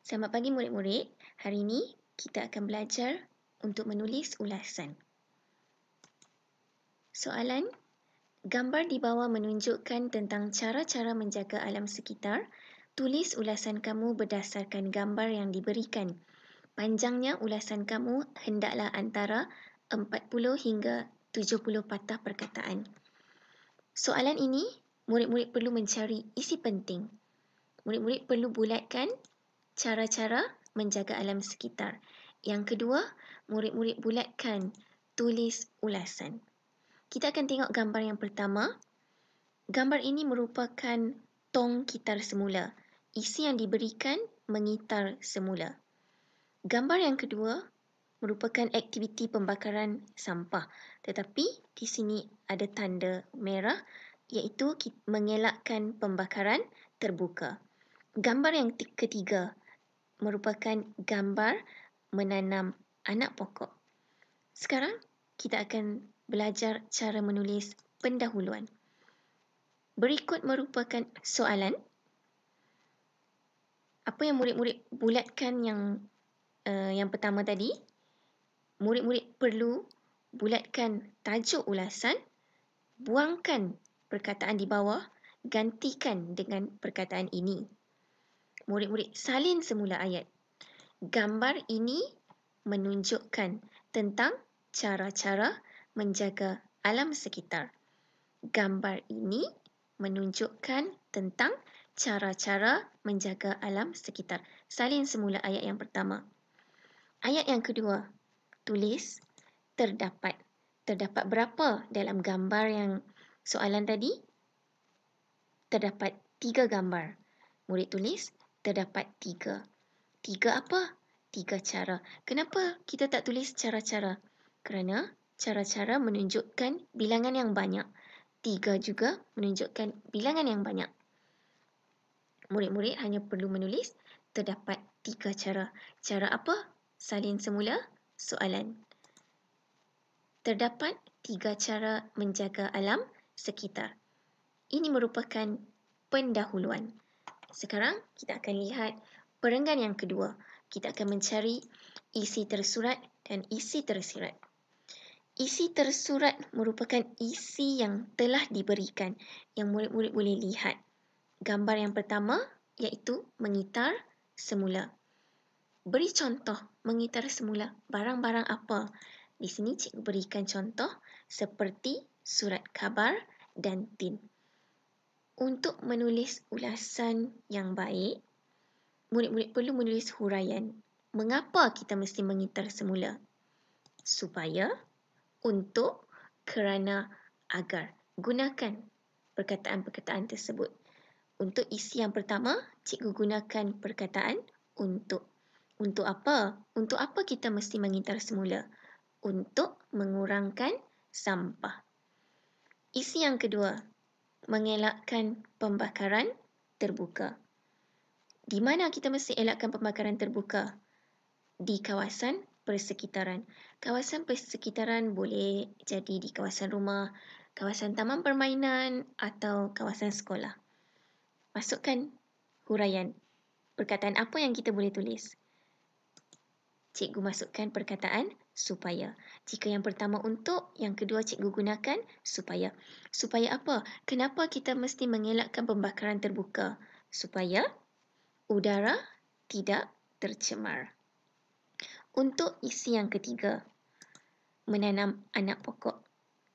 Selamat pagi murid-murid. Hari ini kita akan belajar untuk menulis ulasan. Soalan, gambar di bawah menunjukkan tentang cara-cara menjaga alam sekitar. Tulis ulasan kamu berdasarkan gambar yang diberikan. Panjangnya ulasan kamu hendaklah antara 40 hingga 70 patah perkataan. Soalan ini, murid-murid perlu mencari isi penting. Murid-murid perlu bulatkan cara-cara menjaga alam sekitar. Yang kedua, murid-murid bulatkan tulis ulasan. Kita akan tengok gambar yang pertama. Gambar ini merupakan tong kitar semula. Isi yang diberikan mengitar semula. Gambar yang kedua merupakan aktiviti pembakaran sampah. Tetapi di sini ada tanda merah iaitu mengelakkan pembakaran terbuka. Gambar yang ketiga merupakan gambar menanam anak pokok. Sekarang kita akan belajar cara menulis pendahuluan. Berikut merupakan soalan. Apa yang murid-murid bulatkan yang pertama tadi? Murid-murid perlu bulatkan tajuk ulasan, buangkan perkataan di bawah, gantikan dengan perkataan ini. Murid-murid salin semula ayat. Gambar ini menunjukkan tentang cara-cara menjaga alam sekitar. Gambar ini menunjukkan tentang cara-cara menjaga alam sekitar. Salin semula ayat yang pertama. Ayat yang kedua, tulis terdapat. Terdapat berapa dalam gambar yang soalan tadi? Terdapat 3 gambar. Murid tulis terdapat 3. 3 apa? 3 cara. Kenapa kita tak tulis cara-cara? Kerana cara-cara menunjukkan bilangan yang banyak. 3 juga menunjukkan bilangan yang banyak. Murid-murid hanya perlu menulis terdapat 3 cara. Cara apa? Salin semula soalan. Terdapat 3 cara menjaga alam sekitar. Ini merupakan pendahuluan. Sekarang kita akan lihat perenggan yang kedua. Kita akan mencari isi tersurat dan isi tersirat. Isi tersurat merupakan isi yang telah diberikan yang murid-murid boleh lihat. Gambar yang pertama iaitu mengitar semula. Beri contoh mengitar semula. Barang-barang apa? Di sini cikgu berikan contoh seperti surat khabar dan tin. Untuk menulis ulasan yang baik, murid-murid perlu menulis huraian. Mengapa kita mesti mengitar semula? Supaya, untuk, kerana, agar. Gunakan perkataan-perkataan tersebut. Untuk isi yang pertama, cikgu gunakan perkataan untuk. Untuk apa? Untuk apa kita mesti mengitar semula? Untuk mengurangkan sampah. Isi yang kedua, mengelakkan pembakaran terbuka. Di mana kita mesti elakkan pembakaran terbuka? Di kawasan persekitaran. Kawasan persekitaran boleh jadi di kawasan rumah, kawasan taman permainan atau kawasan sekolah. Masukkan huraian. Perkataan apa yang kita boleh tulis? Cikgu masukkan perkataan supaya. Jika yang pertama untuk, yang kedua cikgu gunakan supaya. Supaya apa? Kenapa kita mesti mengelakkan pembakaran terbuka? Supaya udara tidak tercemar. Untuk isi yang ketiga, menanam anak pokok.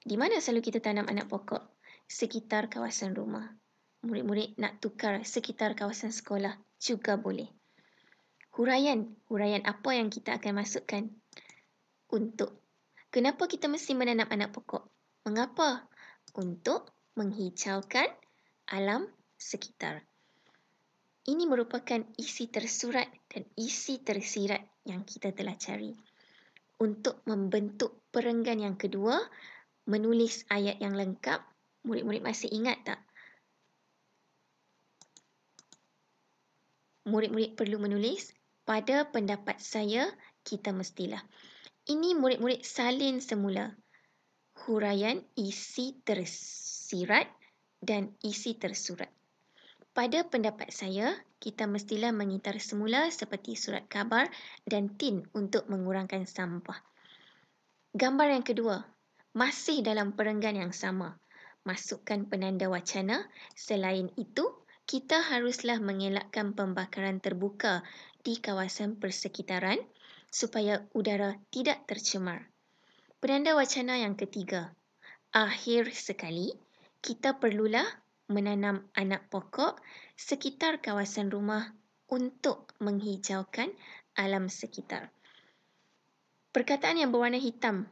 Di mana selalu kita tanam anak pokok? Sekitar kawasan rumah. Murid-murid nak tukar sekitar kawasan sekolah juga boleh. Huraian apa yang kita akan masukkan? Untuk. Kenapa kita mesti menanam anak pokok? Mengapa? Untuk menghijaukan alam sekitar. Ini merupakan isi tersurat dan isi tersirat yang kita telah cari. Untuk membentuk perenggan yang kedua, menulis ayat yang lengkap, murid-murid masih ingat tak? Murid-murid perlu menulis, pada pendapat saya, kita mestilah. Ini murid-murid salin semula. Huraian isi tersirat dan isi tersurat. Pada pendapat saya, kita mestilah mengitar semula seperti surat khabar dan tin untuk mengurangkan sampah. Gambar yang kedua, masih dalam perenggan yang sama. Masukkan penanda wacana. Selain itu, kita haruslah mengelakkan pembakaran terbuka di kawasan persekitaran supaya udara tidak tercemar. Penanda wacana yang ketiga, akhir sekali, kita perlulah menanam anak pokok sekitar kawasan rumah untuk menghijaukan alam sekitar. Perkataan yang berwarna hitam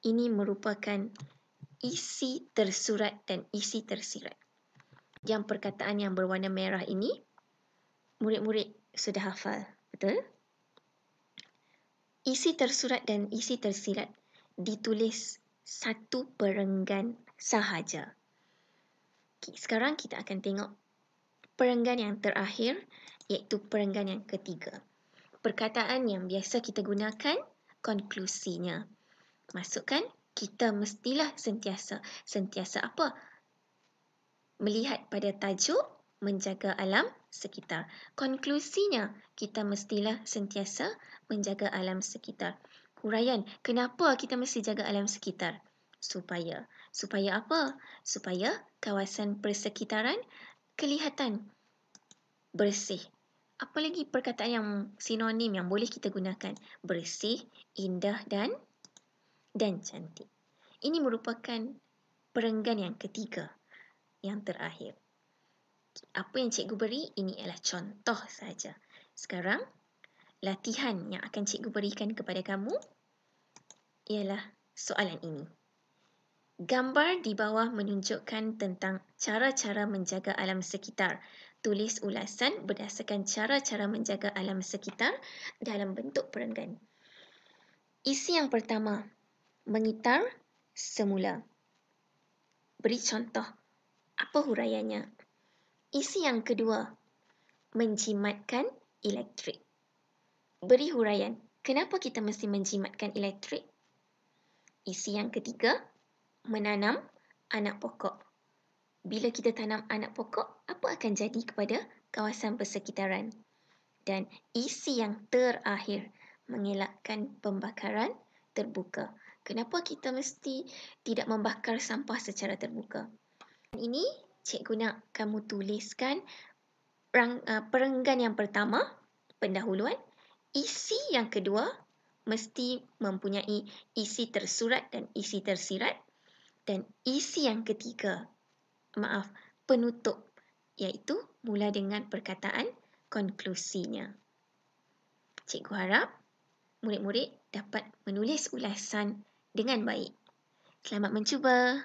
ini merupakan isi tersurat dan isi tersirat. Yang perkataan yang berwarna merah ini, murid-murid sudah hafal, betul? Isi tersurat dan isi tersirat ditulis satu perenggan sahaja. Sekarang kita akan tengok perenggan yang terakhir, iaitu perenggan yang ketiga. Perkataan yang biasa kita gunakan, konklusinya. Masukkan, kita mestilah sentiasa apa? Melihat pada tajuk, menjaga alam sekitar. Konklusinya, kita mestilah sentiasa menjaga alam sekitar. Huraian, kenapa kita mesti jaga alam sekitar? Supaya apa? Supaya kawasan persekitaran kelihatan bersih. Apa lagi perkataan yang sinonim yang boleh kita gunakan? Bersih, indah dan cantik. Ini merupakan perenggan yang ketiga, yang terakhir. Apa yang cikgu beri ini adalah contoh saja. Sekarang, latihan yang akan cikgu berikan kepada kamu ialah soalan ini. Gambar di bawah menunjukkan tentang cara-cara menjaga alam sekitar. Tulis ulasan berdasarkan cara-cara menjaga alam sekitar dalam bentuk perenggan. Isi yang pertama, mengitar semula. Beri contoh, apa huraiannya? Isi yang kedua, menjimatkan elektrik. Beri huraian, kenapa kita mesti menjimatkan elektrik? Isi yang ketiga, menanam anak pokok. Bila kita tanam anak pokok, apa akan jadi kepada kawasan persekitaran? Dan isi yang terakhir, mengelakkan pembakaran terbuka. Kenapa kita mesti tidak membakar sampah secara terbuka? Ini cikgu nak kamu tuliskan perenggan yang pertama, pendahuluan. Isi yang kedua, mesti mempunyai isi tersurat dan isi tersirat. Dan isi yang ketiga, penutup, iaitu mula dengan perkataan konklusinya. Cikgu harap murid-murid dapat menulis ulasan dengan baik. Selamat mencuba!